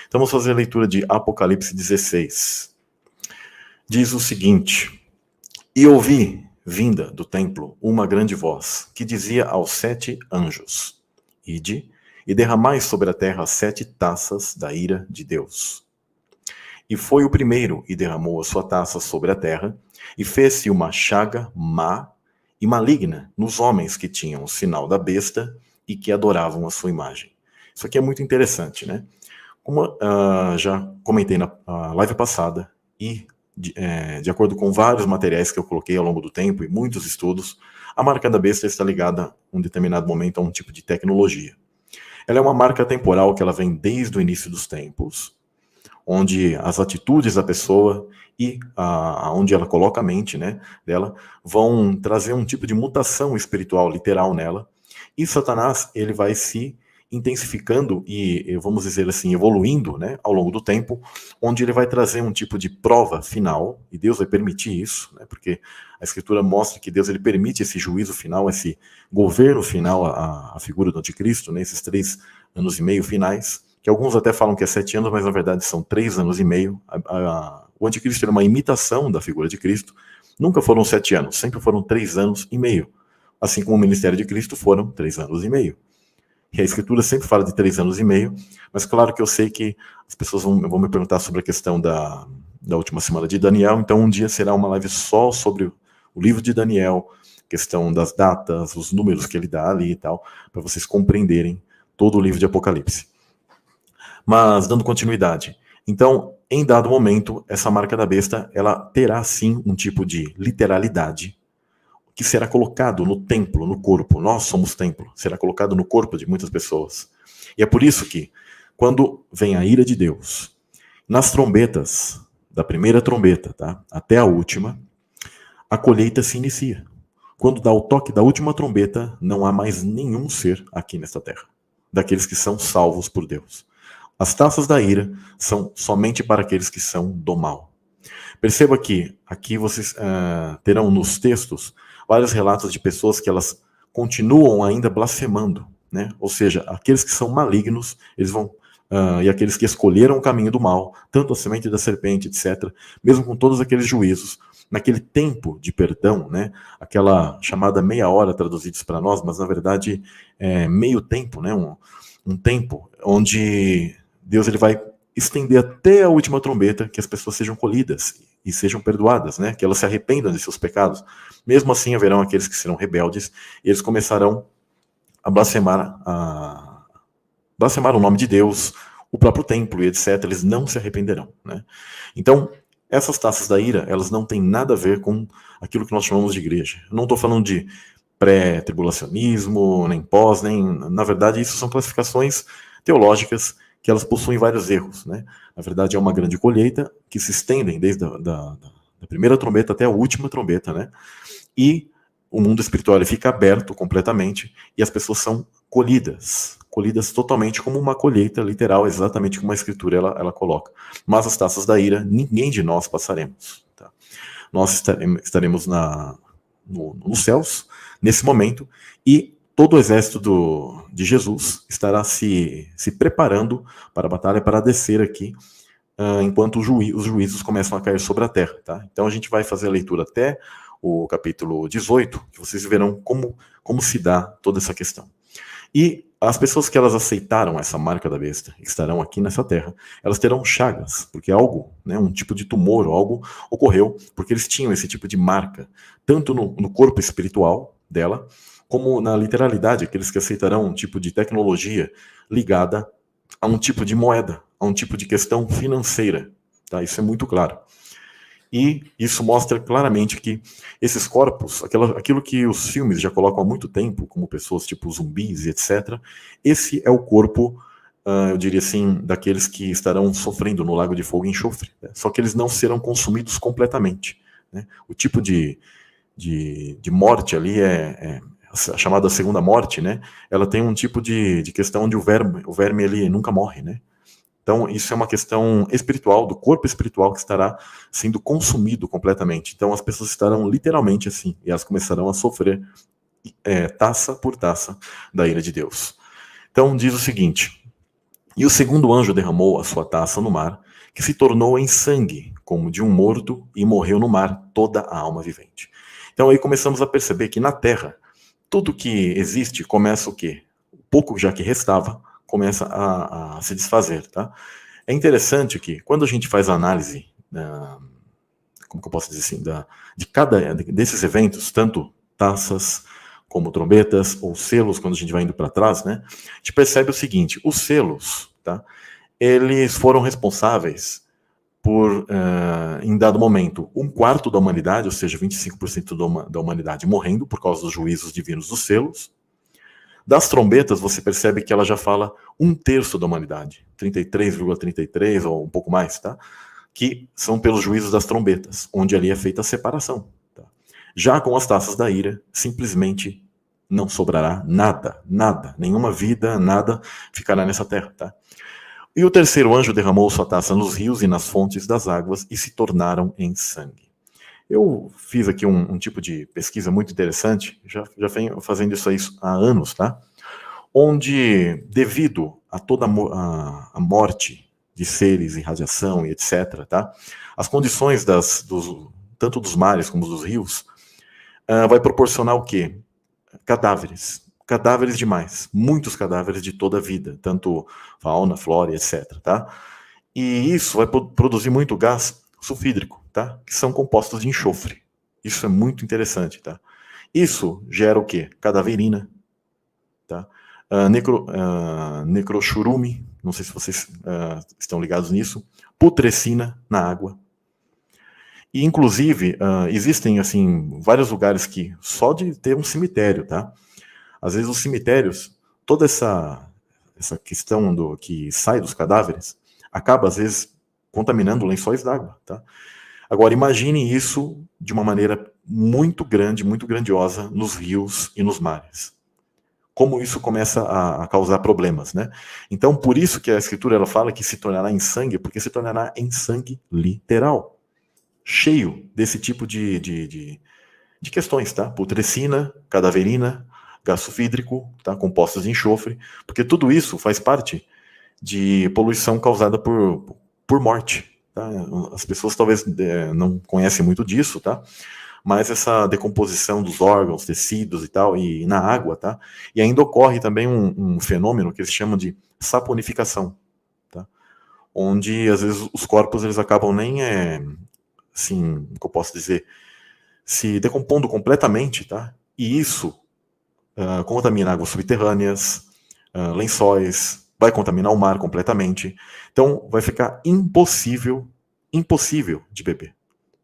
Então vamos fazer a leitura de Apocalipse 16. Diz o seguinte: E ouvi, vinda do templo, uma grande voz, que dizia aos 7 anjos: Ide, e derramai sobre a terra 7 taças da ira de Deus. E foi o primeiro, e derramou a sua taça sobre a terra, e fez-se uma chaga má e maligna nos homens que tinham o sinal da besta e que adoravam a sua imagem. Isso aqui é muito interessante, né? Como já comentei na live passada, e de acordo com vários materiais que eu coloquei ao longo do tempo e muitos estudos, a marca da besta está ligada, em um determinado momento, a um tipo de tecnologia. Ela é uma marca temporal que ela vem desde o início dos tempos, onde as atitudes da pessoa e onde ela coloca a mente, né, dela, vão trazer um tipo de mutação espiritual literal nela, e Satanás ele vai se intensificando e, vamos dizer assim, evoluindo, né, ao longo do tempo, onde ele vai trazer um tipo de prova final, e Deus vai permitir isso, né, porque a Escritura mostra que Deus ele permite esse juízo final, esse governo final, a figura do anticristo, né, esses 3 anos e meio finais, que alguns até falam que é 7 anos, mas na verdade são 3 anos e meio. O anticristo era uma imitação da figura de Cristo. Nunca foram 7 anos, sempre foram 3 anos e meio. Assim como o ministério de Cristo foram 3 anos e meio. E a Escritura sempre fala de 3 anos e meio, mas claro que eu sei que as pessoas vão me perguntar sobre a questão da última semana de Daniel, então um dia será uma live só sobre o livro de Daniel, questão das datas, os números que ele dá ali e tal, para vocês compreenderem todo o livro de Apocalipse. Mas, dando continuidade, então, em dado momento, essa marca da besta, ela terá sim um tipo de literalidade que será colocado no templo, no corpo. Nós somos templo, será colocado no corpo de muitas pessoas. E é por isso que, quando vem a ira de Deus, nas trombetas, da primeira trombeta, tá, até a última, a colheita se inicia. Quando dá o toque da última trombeta, não há mais nenhum ser aqui nesta terra, daqueles que são salvos por Deus. As taças da ira são somente para aqueles que são do mal. Perceba que aqui vocês terão nos textos vários relatos de pessoas que elas continuam ainda blasfemando, né? Ou seja, aqueles que são malignos, eles vão e aqueles que escolheram o caminho do mal, tanto a semente da serpente, etc., mesmo com todos aqueles juízos, naquele tempo de perdão, né? Aquela chamada meia hora traduzidos para nós, mas na verdade é meio tempo, né? Um tempo onde Deus ele vai estender até a última trombeta, que as pessoas sejam colhidas e sejam perdoadas, né? Que elas se arrependam de seus pecados. Mesmo assim, haverão aqueles que serão rebeldes, e eles começarão a blasfemar o nome de Deus, o próprio templo e etc. Eles não se arrependerão, né? Então, essas taças da ira, elas não têm nada a ver com aquilo que nós chamamos de igreja. Eu não estou falando de pré-tribulacionismo, nem pós, nem... Na verdade, isso são classificações teológicas que elas possuem vários erros, né? Na verdade, é uma grande colheita que se estendem desde da primeira trombeta até a última trombeta, né? E o mundo espiritual ele fica aberto completamente e as pessoas são colhidas totalmente como uma colheita literal, exatamente como a Escritura ela coloca. Mas as taças da ira, ninguém de nós passaremos. Tá? Nós estaremos nos céus, nesse momento, e todo o exército de Jesus estará se preparando para a batalha, para descer aqui, enquanto os juízos começam a cair sobre a terra. Tá? Então a gente vai fazer a leitura até o capítulo 18, que vocês verão como se dá toda essa questão. E as pessoas que elas aceitaram essa marca da besta, que estarão aqui nessa terra, elas terão chagas, porque algo, né, um tipo de tumor, algo ocorreu, porque eles tinham esse tipo de marca, tanto no corpo espiritual dela, como na literalidade, aqueles que aceitarão um tipo de tecnologia ligada a um tipo de moeda, a um tipo de questão financeira. Tá? Isso é muito claro. E isso mostra claramente que esses corpos, aquilo que os filmes já colocam há muito tempo, como pessoas tipo zumbis e etc., esse é o corpo, eu diria assim, daqueles que estarão sofrendo no lago de fogo e enxofre. Né? Só que eles não serão consumidos completamente. Né? O tipo de morte ali é a chamada segunda morte, né? Ela tem um tipo de questão onde o verme ele nunca morre, né? Então, isso é uma questão espiritual, do corpo espiritual que estará sendo consumido completamente. Então, as pessoas estarão literalmente assim, e elas começarão a sofrer taça por taça da ira de Deus. Então, diz o seguinte: E o segundo anjo derramou a sua taça no mar, que se tornou em sangue, como de um morto, e morreu no mar toda a alma vivente. Então aí começamos a perceber que na terra, tudo que existe começa o quê? O pouco já que restava, começa a se desfazer, tá? É interessante que quando a gente faz a análise, como que eu posso dizer assim, de cada desses eventos, tanto taças como trombetas ou selos, quando a gente vai indo para trás, né? A gente percebe o seguinte: os selos, tá? Eles foram responsáveis por, em dado momento, um quarto da humanidade, ou seja, 25% da humanidade morrendo por causa dos juízos divinos dos selos. Das trombetas, você percebe que ela já fala um terço da humanidade, 33,33 ou um pouco mais, tá? Que são pelos juízos das trombetas, onde ali é feita a separação. Tá? Já com as taças da ira, simplesmente não sobrará nada, nada, nenhuma vida, nada ficará nessa terra. Tá? E o terceiro anjo derramou sua taça nos rios e nas fontes das águas e se tornaram em sangue. Eu fiz aqui um tipo de pesquisa muito interessante, já venho fazendo isso aí há anos, tá? Onde, devido a toda a morte de seres em radiação e etc., tá? As condições tanto dos mares como dos rios vai proporcionar o quê? Cadáveres. Cadáveres demais. Muitos cadáveres de toda a vida, tanto fauna, flora, etc., tá? E isso vai produzir muito gás sulfídrico, tá? Que são compostos de enxofre. Isso é muito interessante, tá? Isso gera o quê? Cadaverina, tá? Necrochurume, não sei se vocês estão ligados nisso, putrescina na água. E, inclusive, existem, assim, vários lugares que só de ter um cemitério, tá? Às vezes os cemitérios, toda essa questão que sai dos cadáveres, acaba, às vezes, contaminando lençóis d'água, tá? Agora, imagine isso de uma maneira muito grande, muito grandiosa nos rios e nos mares. Como isso começa a causar problemas, né? Então, por isso que a Escritura ela fala que se tornará em sangue, porque se tornará em sangue literal, cheio desse tipo de questões, tá? Putrescina, cadaverina, gás sulfídrico, tá? Compostos de enxofre, porque tudo isso faz parte de poluição causada por morte. Tá? As pessoas talvez não conhecem muito disso, tá? Mas essa decomposição dos órgãos, tecidos e tal, e na água, tá? E ainda ocorre também um fenômeno que eles chamam de saponificação, tá? Onde às vezes os corpos eles acabam nem, assim, como eu posso dizer, se decompondo completamente, tá? E isso contamina águas subterrâneas, lençóis, vai contaminar o mar completamente. Então, vai ficar impossível de beber.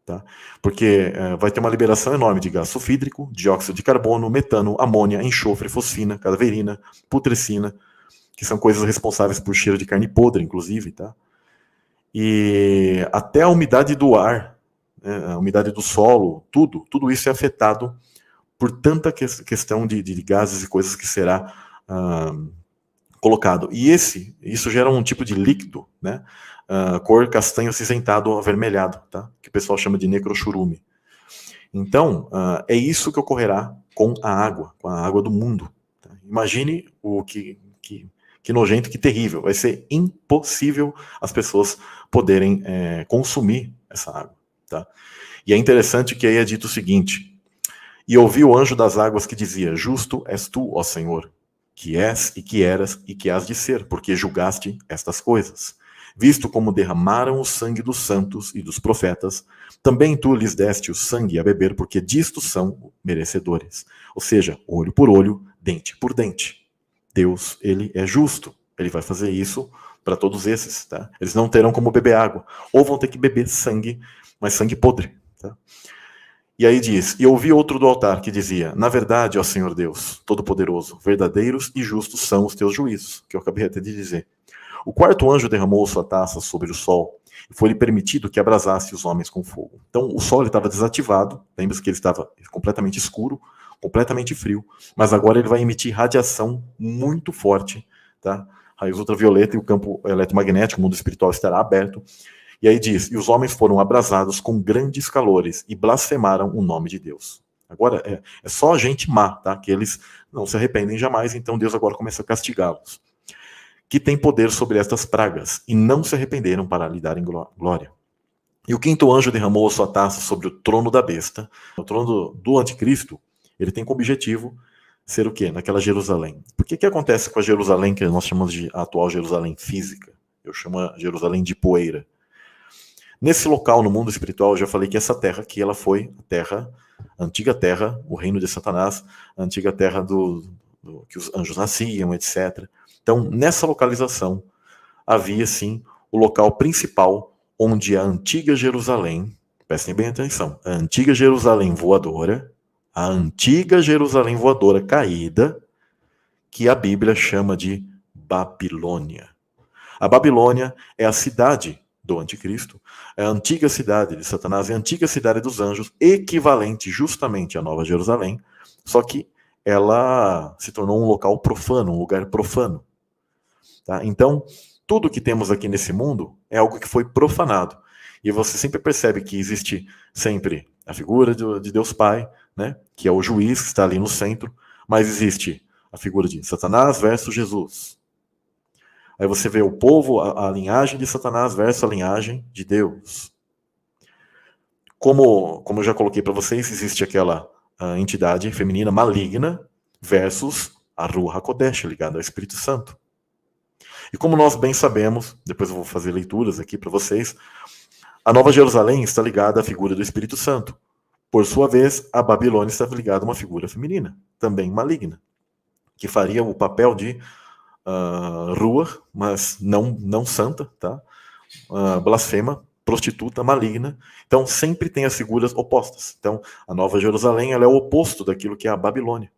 Tá? Porque vai ter uma liberação enorme de gás sulfídrico, dióxido de carbono, metano, amônia, enxofre, fosfina, cadaverina, putrescina, que são coisas responsáveis por cheiro de carne podre, inclusive. Tá? E até a umidade do ar, a umidade do solo, tudo isso é afetado por tanta questão de gases e coisas que será colocado. E isso gera um tipo de líquido, né? Cor castanho acinzentado avermelhado, tá? Que o pessoal chama de necrochurume. Então, é isso que ocorrerá com a água do mundo. Tá? Imagine o que nojento, que terrível. Vai ser impossível as pessoas poderem consumir essa água. Tá? E é interessante que aí é dito o seguinte: e ouvi o anjo das águas que dizia: justo és tu, ó Senhor, que és e que eras e que hás de ser, porque julgaste estas coisas. Visto como derramaram o sangue dos santos e dos profetas, também tu lhes deste o sangue a beber, porque disto são merecedores. Ou seja, olho por olho, dente por dente. Deus, ele é justo. Ele vai fazer isso para todos esses. Tá? Eles não terão como beber água. Ou vão ter que beber sangue, mas sangue podre. Tá? E aí diz: e ouvi outro do altar que dizia: na verdade, ó Senhor Deus, Todo-Poderoso, verdadeiros e justos são os teus juízos, que eu acabei até de dizer. O quarto anjo derramou sua taça sobre o sol, e foi-lhe permitido que abrasasse os homens com fogo. Então o sol estava desativado, lembra-se que ele estava completamente escuro, completamente frio, mas agora ele vai emitir radiação muito forte, tá? Raios ultravioleta, e o campo eletromagnético, o mundo espiritual estará aberto. E aí diz: e os homens foram abrasados com grandes calores e blasfemaram o nome de Deus. Agora é só gente má, tá? Que eles não se arrependem jamais, então Deus agora começa a castigá-los. que tem poder sobre estas pragas, e não se arrependeram para lhe darem glória. E o quinto anjo derramou a sua taça sobre o trono da besta. O trono do anticristo, ele tem como objetivo ser o quê? Naquela Jerusalém. Por que acontece com a Jerusalém, que nós chamamos de atual Jerusalém física? Eu chamo a Jerusalém de poeira. Nesse local, no mundo espiritual, eu já falei que essa terra aqui, ela foi a terra, a antiga terra, o reino de Satanás, a antiga terra que os anjos nasciam, etc. Então, nessa localização, havia, sim, o local principal onde a antiga Jerusalém, prestem bem atenção, a antiga Jerusalém voadora caída, que a Bíblia chama de Babilônia. A Babilônia é a cidade do anticristo, é a antiga cidade de Satanás, é a antiga cidade dos anjos, equivalente justamente à Nova Jerusalém, só que ela se tornou um local profano, um lugar profano. Tá? Então, tudo que temos aqui nesse mundo é algo que foi profanado. E você sempre percebe que existe sempre a figura de Deus Pai, né, que é o juiz que está ali no centro, mas existe a figura de Satanás versus Jesus. Aí você vê o povo, a linhagem de Satanás versus a linhagem de Deus. Como eu já coloquei para vocês, existe aquela entidade feminina maligna versus a Ruach HaKodesh, ligada ao Espírito Santo. E como nós bem sabemos, depois eu vou fazer leituras aqui para vocês, a Nova Jerusalém está ligada à figura do Espírito Santo. Por sua vez, a Babilônia está ligada a uma figura feminina, também maligna, que faria o papel de Ruach, mas não santa, tá? Blasfema, prostituta, maligna. Então, sempre tem as figuras opostas. Então, a Nova Jerusalém, ela é o oposto daquilo que é a Babilônia.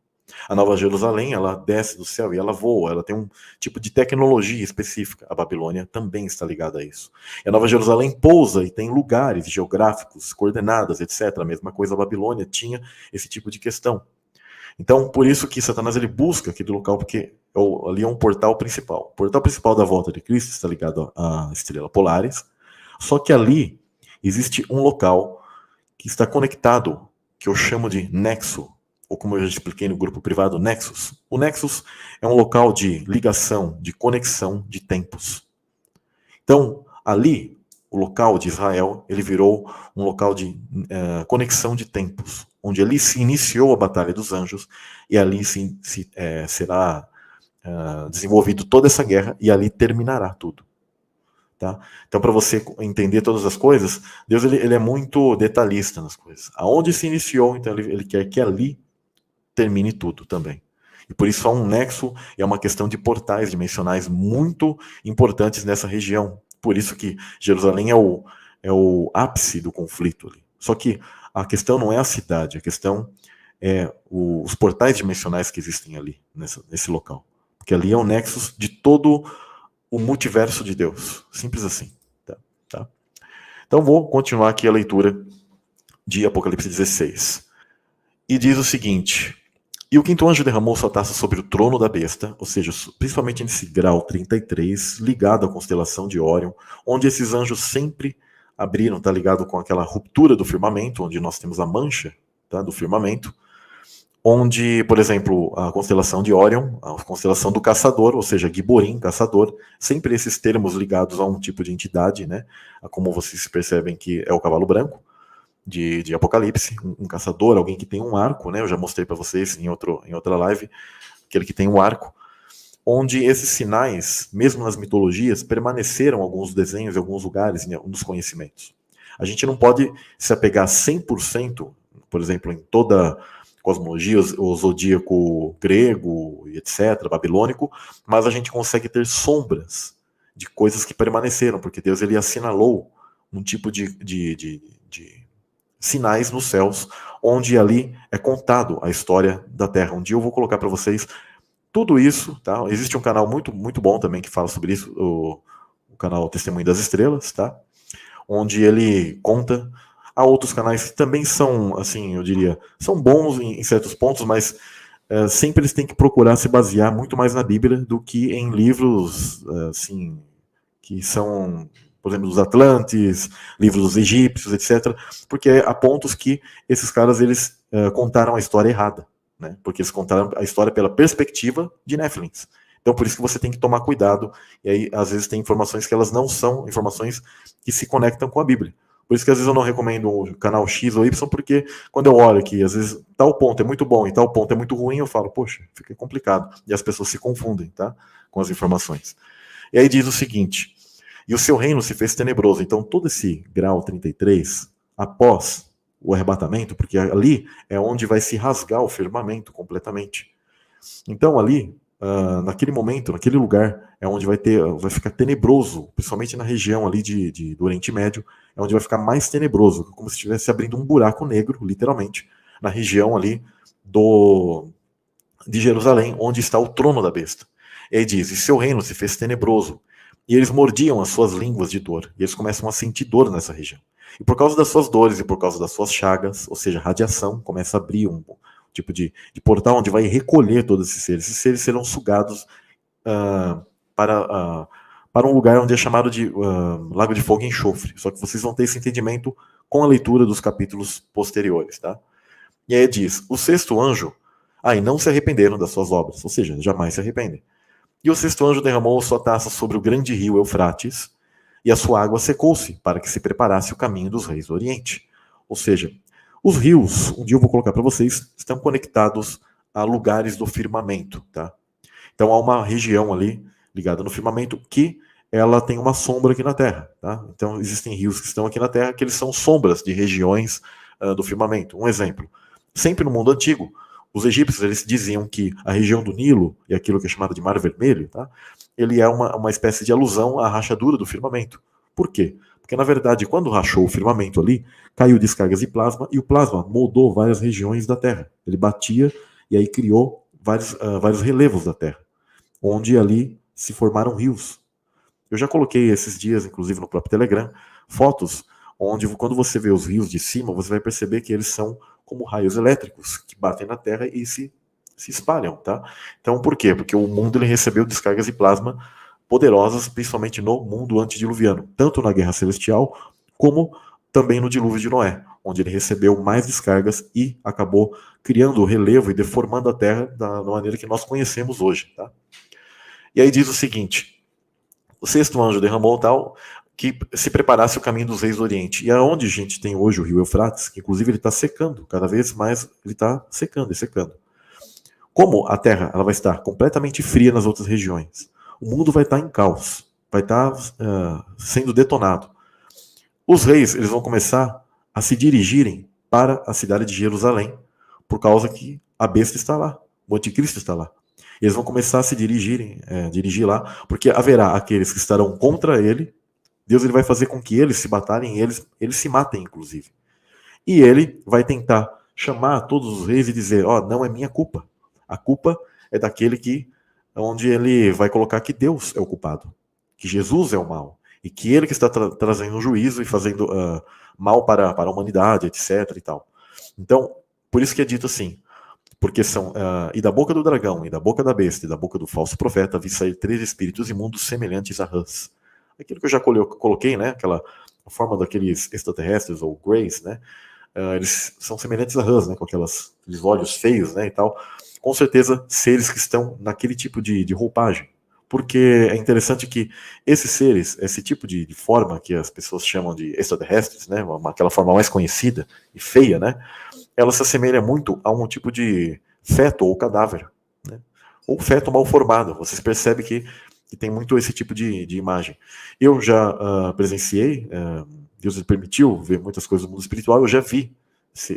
A Nova Jerusalém, ela desce do céu e ela voa, ela tem um tipo de tecnologia específica. A Babilônia também está ligada a isso. E a Nova Jerusalém pousa e tem lugares geográficos, coordenadas, etc. A mesma coisa a Babilônia tinha esse tipo de questão. Então, por isso que Satanás ele busca aquele local, porque ali é um portal principal. O portal principal da volta de Cristo está ligado à estrela Polaris, só que ali existe um local que está conectado, que eu chamo de nexo, ou como eu já expliquei no grupo privado, Nexus. O Nexus é um local de ligação, de conexão de tempos. Então, ali, o local de Israel, ele virou um local de conexão de tempos, onde ali se iniciou a Batalha dos Anjos, e ali será desenvolvido toda essa guerra, e ali terminará tudo. Tá? Então, para você entender todas as coisas, Deus ele é muito detalhista nas coisas. Aonde se iniciou, então ele quer que ali termine tudo também. E por isso há um nexo e é uma questão de portais dimensionais muito importantes nessa região. Por isso que Jerusalém é o ápice do conflito ali. Só que a questão não é a cidade, a questão é os portais dimensionais que existem ali, nesse local. Porque ali é o nexo de todo o multiverso de Deus. Simples assim. Tá? Então vou continuar aqui a leitura de Apocalipse 16. E diz o seguinte: e o quinto anjo derramou sua taça sobre o trono da besta, ou seja, principalmente nesse grau 33, ligado à constelação de Órion, onde esses anjos sempre abriram, tá ligado com aquela ruptura do firmamento, onde nós temos a mancha, tá, do firmamento, onde, por exemplo, a constelação de Órion, a constelação do caçador, ou seja, Giborim, caçador, sempre esses termos ligados a um tipo de entidade, né, como vocês percebem que é o cavalo branco, de Apocalipse, um caçador, alguém que tem um arco, né? Eu já mostrei para vocês em outra live, aquele que tem um arco, onde esses sinais, mesmo nas mitologias, permaneceram alguns desenhos em alguns lugares, em alguns conhecimentos. A gente não pode se apegar 100%, por exemplo, em toda cosmologia, o zodíaco grego, etc., babilônico, mas a gente consegue ter sombras de coisas que permaneceram, porque Deus ele assinalou um tipo de sinais nos céus, onde ali é contado a história da Terra. Um dia eu vou colocar para vocês tudo isso, tá? Existe um canal muito, muito bom também que fala sobre isso, o canal Testemunho das Estrelas, tá? Onde ele conta. Há outros canais que também são, assim, eu diria, são bons em certos pontos, mas sempre eles têm que procurar se basear muito mais na Bíblia do que em livros, assim, que são, por exemplo, dos Atlantes, livros dos egípcios, etc., porque há pontos que esses caras eles contaram a história errada, né? Porque eles contaram a história pela perspectiva de Néfilins, Então, por isso que você tem que tomar cuidado, e aí, às vezes, tem informações que elas não são informações que se conectam com a Bíblia. Por isso que, às vezes, eu não recomendo o canal X ou Y, porque quando eu olho que, às vezes, tal ponto é muito bom e tal ponto é muito ruim, eu falo, poxa, fica complicado. E as pessoas se confundem, tá? Com as informações. E aí diz o seguinte, e o seu reino se fez tenebroso. Então, todo esse grau 33, após o arrebatamento, porque ali é onde vai se rasgar o firmamento completamente. Então, ali, naquele momento, naquele lugar, é onde vai ficar tenebroso, principalmente na região ali do Oriente Médio, é onde vai ficar mais tenebroso, como se estivesse abrindo um buraco negro, literalmente, na região ali de Jerusalém, onde está o trono da besta. E aí diz, e seu reino se fez tenebroso, e eles mordiam as suas línguas de dor, e eles começam a sentir dor nessa região. E por causa das suas dores e por causa das suas chagas, ou seja, radiação, começa a abrir um tipo de portal onde vai recolher todos esses seres. Esses seres serão sugados para um lugar onde é chamado de Lago de Fogo e Enxofre. Só que vocês vão ter esse entendimento com a leitura dos capítulos posteriores, tá? E aí diz, o sexto anjo, e não se arrependeram das suas obras, ou seja, jamais se arrependem. E o sexto anjo derramou sua taça sobre o grande rio Eufrates, e a sua água secou-se, para que se preparasse o caminho dos reis do Oriente. Ou seja, os rios, um dia eu vou colocar para vocês, estão conectados a lugares do firmamento, tá? Então há uma região ali, ligada no firmamento, que ela tem uma sombra aqui na Terra, tá? Então existem rios que estão aqui na Terra, que eles são sombras de regiões do firmamento. Um exemplo, sempre no mundo antigo, os egípcios eles diziam que a região do Nilo, e aquilo que é chamado de Mar Vermelho, tá? Ele é uma espécie de alusão à rachadura do firmamento. Por quê? Porque, na verdade, quando rachou o firmamento ali, caiu descargas de plasma, e o plasma moldou várias regiões da Terra. Ele batia, e aí criou vários relevos da Terra, onde ali se formaram rios. Eu já coloquei esses dias, inclusive no próprio Telegram, fotos onde, quando você vê os rios de cima, você vai perceber que eles são como raios elétricos que batem na Terra e se espalham, tá? Então, por quê? Porque o mundo ele recebeu descargas de plasma poderosas, principalmente no mundo antediluviano, tanto na Guerra Celestial, como também no dilúvio de Noé, onde ele recebeu mais descargas e acabou criando o relevo e deformando a Terra da maneira que nós conhecemos hoje, tá? E aí diz o seguinte, o sexto anjo derramou tal que se preparasse o caminho dos reis do Oriente. E aonde a gente tem hoje o rio Eufrates, que inclusive ele está secando, cada vez mais ele está secando e secando. Como a Terra ela vai estar completamente fria nas outras regiões, o mundo vai estar em caos, vai estar sendo detonado. Os reis eles vão começar a se dirigirem para a cidade de Jerusalém, por causa que a besta está lá, o anticristo está lá. Eles vão começar a se dirigir lá, porque haverá aqueles que estarão contra ele. Deus ele vai fazer com que eles se batalhem, eles se matem, inclusive. E ele vai tentar chamar todos os reis e dizer, não é minha culpa. A culpa é daquele onde ele vai colocar que Deus é o culpado, que Jesus é o mal, e que ele que está trazendo um juízo e fazendo mal para a humanidade, etc. e tal. Então, por isso que é dito assim, porque são, e da boca do dragão, e da boca da besta, e da boca do falso profeta, vi sair 3 espíritos imundos semelhantes a rãs. Aquilo que eu já coloquei, né, aquela forma daqueles extraterrestres, ou greys, né, eles são semelhantes a rãs, né, com aqueles olhos feios, né, e tal. Com certeza, seres que estão naquele tipo de roupagem. Porque é interessante que esses seres, esse tipo de forma que as pessoas chamam de extraterrestres, né, aquela forma mais conhecida e feia, né, ela se assemelha muito a um tipo de feto ou cadáver, né, ou feto mal formado. Vocês percebem que tem muito esse tipo de imagem. Eu já presenciei, Deus permitiu ver muitas coisas do mundo espiritual, eu já vi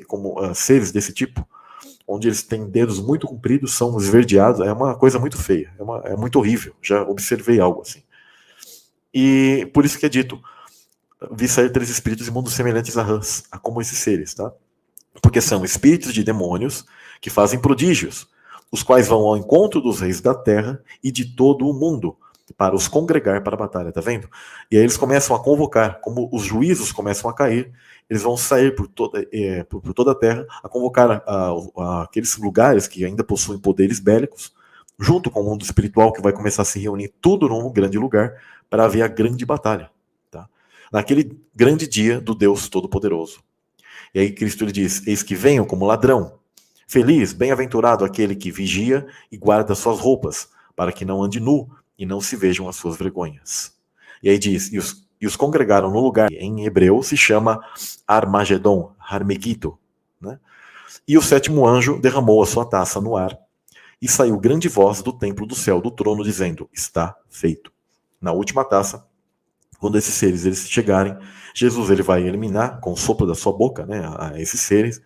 como seres desse tipo, onde eles têm dedos muito compridos, são esverdeados, é uma coisa muito feia, é muito horrível, já observei algo assim. E por isso que é dito, vi sair 3 espíritos imundos semelhantes a rãs, a como esses seres, tá? Porque são espíritos de demônios que fazem prodígios, os quais vão ao encontro dos reis da terra e de todo o mundo, para os congregar para a batalha, tá vendo? E aí eles começam a convocar, como os juízos começam a cair, eles vão sair por toda a terra a convocar aqueles lugares que ainda possuem poderes bélicos, junto com o mundo espiritual, que vai começar a se reunir tudo num grande lugar para haver a grande batalha, tá? Naquele grande dia do Deus Todo-Poderoso. E aí Cristo lhe diz, eis que venho como ladrão. Feliz, bem-aventurado aquele que vigia e guarda suas roupas, para que não ande nu e não se vejam as suas vergonhas. E aí diz, e os congregaram no lugar, em hebreu se chama Armagedon, Harmegiddo, né? E o sétimo anjo derramou a sua taça no ar, e saiu grande voz do templo do céu, do trono, dizendo, está feito. Na última taça, quando esses seres eles chegarem, Jesus ele vai eliminar com o sopro da sua boca, né, a esses seres,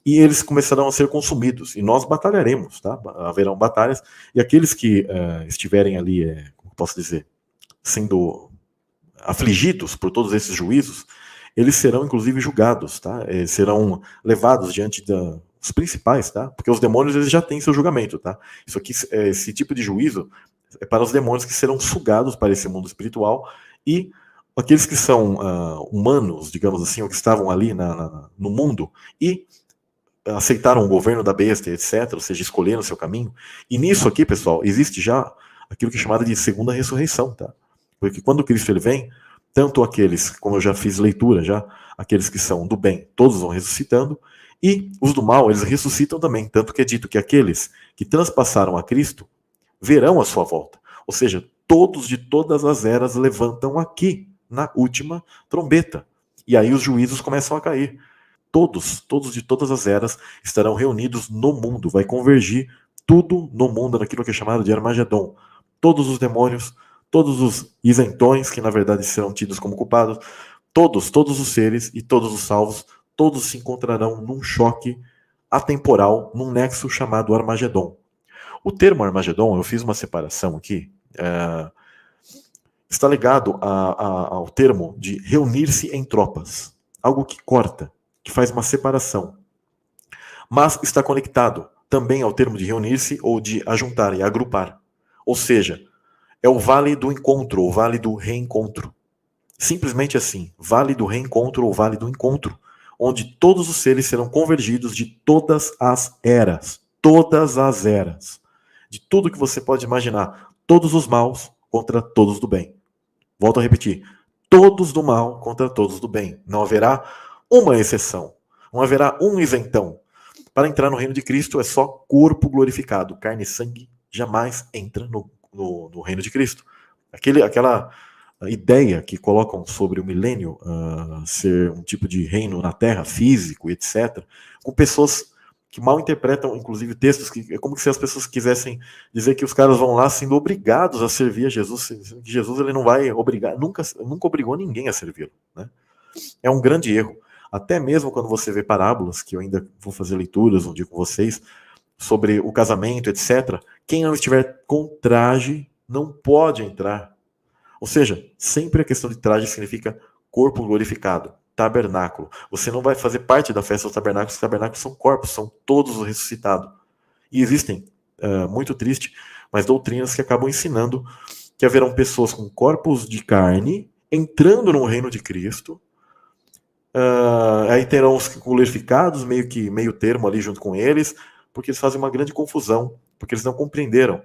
e eles começarão a ser consumidos, e nós batalharemos, tá? Haverão batalhas, e aqueles que estiverem ali, como posso dizer, sendo afligidos por todos esses juízos, eles serão inclusive julgados, tá? Serão levados diante dos principais, tá? Porque os demônios eles já têm seu julgamento, tá? Isso aqui, esse tipo de juízo é para os demônios que serão sugados para esse mundo espiritual, e aqueles que são humanos, digamos assim, ou que estavam ali no mundo e aceitaram o governo da besta, etc., ou seja, escolheram o seu caminho. E nisso aqui, pessoal, existe já aquilo que é chamado de segunda ressurreição, tá? Porque quando Cristo ele vem, tanto aqueles, como eu já fiz leitura já, aqueles que são do bem, todos vão ressuscitando, e os do mal, eles ressuscitam também, tanto que é dito que aqueles que transpassaram a Cristo verão a sua volta. Ou seja, todos de todas as eras levantam aqui, na última trombeta. E aí os juízos começam a cair. Todos de todas as eras estarão reunidos no mundo, vai convergir tudo no mundo, naquilo que é chamado de Armagedon. Todos os demônios, todos os isentões, que na verdade serão tidos como culpados, todos os seres e todos os salvos, todos se encontrarão num choque atemporal, num nexo chamado Armagedon. O termo Armagedon, eu fiz uma separação aqui, está ligado ao termo de reunir-se em tropas, algo que corta, que faz uma separação, mas está conectado também ao termo de reunir-se ou de ajuntar e agrupar. Ou seja, é o vale do encontro, o vale do reencontro. Simplesmente assim, vale do reencontro ou vale do encontro, onde todos os seres serão convergidos de todas as eras, de tudo que você pode imaginar, todos os maus contra todos do bem. Volto a repetir, todos do mal contra todos do bem. Não haverá uma exceção, não haverá um isentão. Para entrar no reino de Cristo é só corpo glorificado, carne e sangue jamais entra no reino de Cristo. Aquela ideia que colocam sobre o milênio ser um tipo de reino na terra, físico, etc., com pessoas que mal interpretam, inclusive, textos que é como se as pessoas quisessem dizer que os caras vão lá sendo obrigados a servir a Jesus, que Jesus ele não vai obrigar, nunca obrigou ninguém a servi-lo, né? É um grande erro. Até mesmo quando você vê parábolas, que eu ainda vou fazer leituras um dia com vocês, sobre o casamento, etc., quem não estiver com traje não pode entrar. Ou seja, sempre a questão de traje significa corpo glorificado, tabernáculo. Você não vai fazer parte da festa dos tabernáculos, os tabernáculos são corpos, são todos os ressuscitados. E existem, muito triste, mas doutrinas que acabam ensinando que haverão pessoas com corpos de carne entrando no reino de Cristo. Aí terão os glorificados, meio termo ali junto com eles, porque eles fazem uma grande confusão, porque eles não compreenderam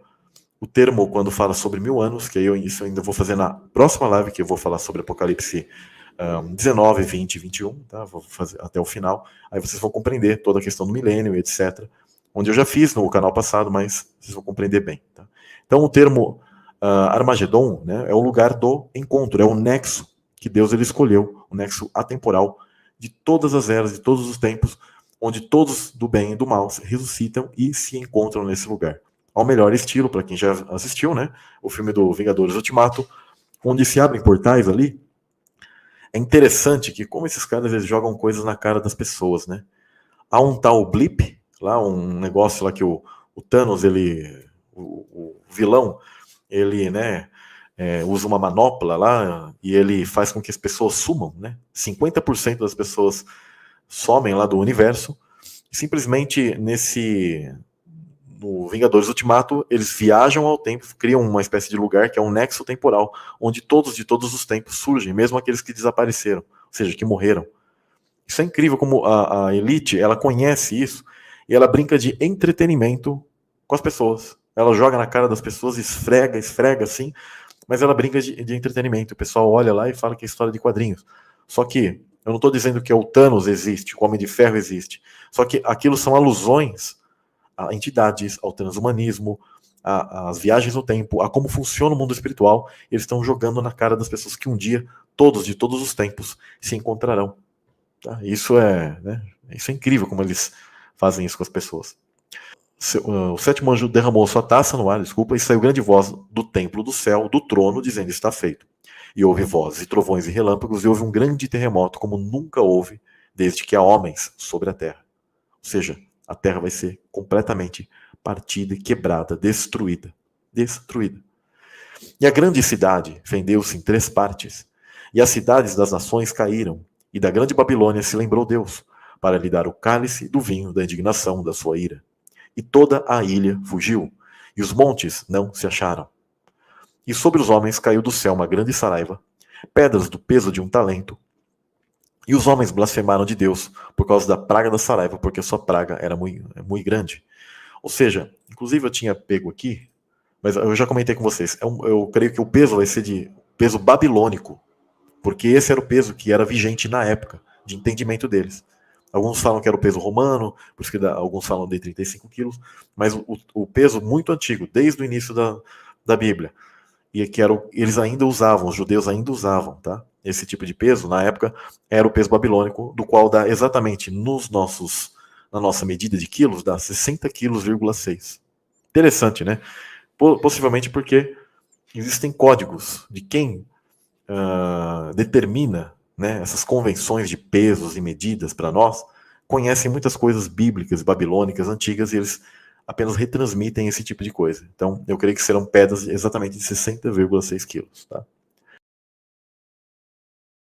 o termo quando fala sobre 1000 anos, que isso eu ainda vou fazer na próxima live, que eu vou falar sobre Apocalipse 19, 20 e 21, tá? Vou fazer até o final, aí vocês vão compreender toda a questão do milênio, etc., onde eu já fiz no canal passado, mas vocês vão compreender bem. Tá? Então o termo Armagedon, né, é o lugar do encontro, é o nexo que Deus ele escolheu, o nexo atemporal de todas as eras, de todos os tempos, onde todos do bem e do mal ressuscitam e se encontram nesse lugar. Ao melhor estilo, para quem já assistiu, né, o filme do Vingadores Ultimato, onde se abrem portais ali. É interessante que como esses caras eles jogam coisas na cara das pessoas, né? Há um tal blip, lá um negócio lá que o Thanos, o vilão, ele, né, usa uma manopla lá e ele faz com que as pessoas sumam, né? 50% das pessoas somem lá do universo. Simplesmente no Vingadores Ultimato, eles viajam ao tempo, criam uma espécie de lugar que é um nexo temporal, onde todos de todos os tempos surgem, mesmo aqueles que desapareceram, ou seja, que morreram. Isso é incrível como a elite, ela conhece isso, e ela brinca de entretenimento com as pessoas. Ela joga na cara das pessoas, esfrega assim, mas ela brinca de entretenimento. O pessoal olha lá e fala que é história de quadrinhos. Só que eu não estou dizendo que o Thanos existe, o Homem de Ferro existe. Só que aquilo são alusões a entidades, ao transhumanismo, as viagens no tempo, a como funciona o mundo espiritual, eles estão jogando na cara das pessoas que um dia, todos, de todos os tempos, se encontrarão. Tá? Isso é incrível como eles fazem isso com as pessoas. O sétimo anjo derramou sua taça no ar, e saiu grande voz do templo do céu, do trono, dizendo: está feito. E houve vozes, e trovões e relâmpagos, e houve um grande terremoto, como nunca houve, desde que há homens sobre a terra. Ou seja, a terra vai ser completamente partida, quebrada, destruída. Destruída. E a grande cidade fendeu-se em 3 partes, e as cidades das nações caíram, e da grande Babilônia se lembrou Deus, para lhe dar o cálice do vinho da indignação da sua ira. E toda a ilha fugiu, e os montes não se acharam. E sobre os homens caiu do céu uma grande saraiva, pedras do peso de um talento. E os homens blasfemaram de Deus por causa da praga da saraiva, porque a sua praga era muito grande. Ou seja, inclusive eu tinha pego aqui, mas eu já comentei com vocês, eu creio que o peso vai ser de peso babilônico, porque esse era o peso que era vigente na época, de entendimento deles. Alguns falam que era o peso romano, por isso que alguns falam de 35 quilos, mas o peso muito antigo, desde o início da Bíblia, e que eles ainda usavam, os judeus ainda usavam, tá? Esse tipo de peso, na época, era o peso babilônico, do qual dá exatamente na nossa medida de quilos, dá 60 quilos,6. Interessante, né? Possivelmente porque existem códigos de quem determina, né, essas convenções de pesos e medidas para nós, conhecem muitas coisas bíblicas, babilônicas, antigas, e eles apenas retransmitem esse tipo de coisa. Então, eu creio que serão pedras exatamente de 60,6 quilos. Tá?